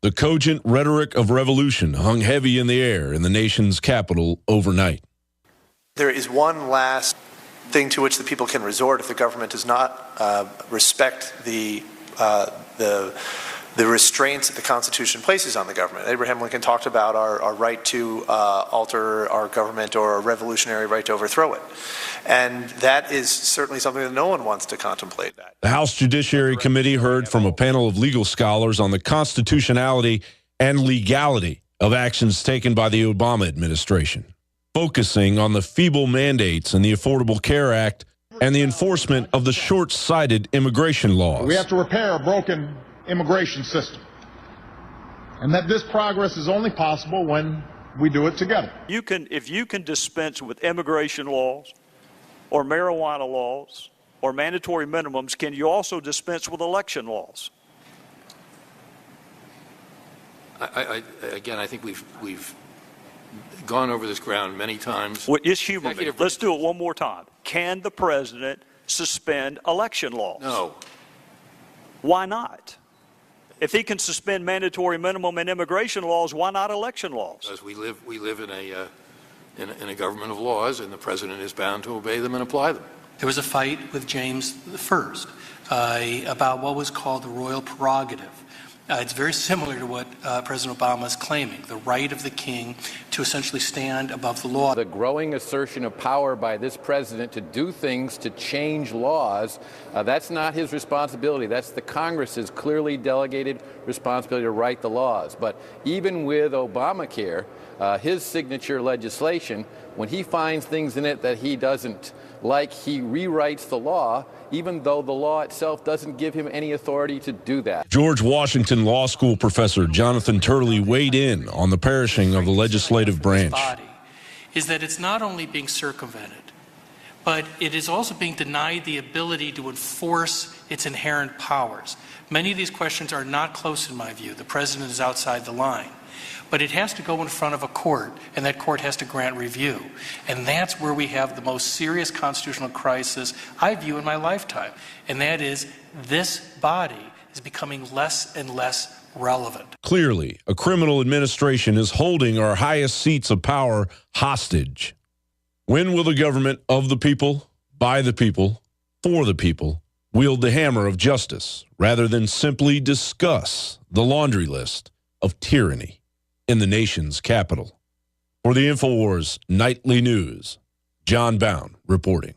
The cogent rhetoric of revolution hung heavy in the air in the nation's capital overnight. There is one last thing to which the people can resort if the government does not respect the restraints that the Constitution places on the government. Abraham Lincoln talked about our right to alter our government, or a revolutionary right to overthrow it. And that is certainly something that no one wants to contemplate. The House Judiciary Committee heard from a panel of legal scholars on the constitutionality and legality of actions taken by the Obama administration, focusing on the feeble mandates in the Affordable Care Act and the enforcement of the short-sighted immigration laws. We have to repair a broken immigration system, and that this progress is only possible when we do it together. If you can dispense with immigration laws or marijuana laws or mandatory minimums, can you also dispense with election laws? Again, I think we've gone over this ground many times. Well, it's human. Let's do it one more time. Can the president suspend election laws? No. Why not? If he can suspend mandatory minimum and immigration laws, why not election laws? Because we live in a government of laws, and the president is bound to obey them and apply them. There was a fight with James I about what was called the royal prerogative. It's very similar to what President Obama is claiming, the right of the king to essentially stand above the law. The growing assertion of power by this president to do things to change laws, that's not his responsibility. That's the Congress's clearly delegated responsibility to write the laws. But even with Obamacare, his signature legislation, when he finds things in it that he doesn't like, he rewrites the law, even though the law itself doesn't give him any authority to do that. George Washington Law School professor Jonathan Turley weighed in on the perishing of the legislative branch. Is that it's not only being circumvented, but it is also being denied the ability to enforce its inherent powers. Many of these questions are not close in my view. The president is outside the line. But it has to go in front of a court, and that court has to grant review. And that's where we have the most serious constitutional crisis I view in my lifetime. And that is, this body is becoming less and less relevant. Clearly, a criminal administration is holding our highest seats of power hostage. When will the government of the people, by the people, for the people, wield the hammer of justice rather than simply discuss the laundry list of tyranny in the nation's capital? For the InfoWars Nightly News, John Bound reporting.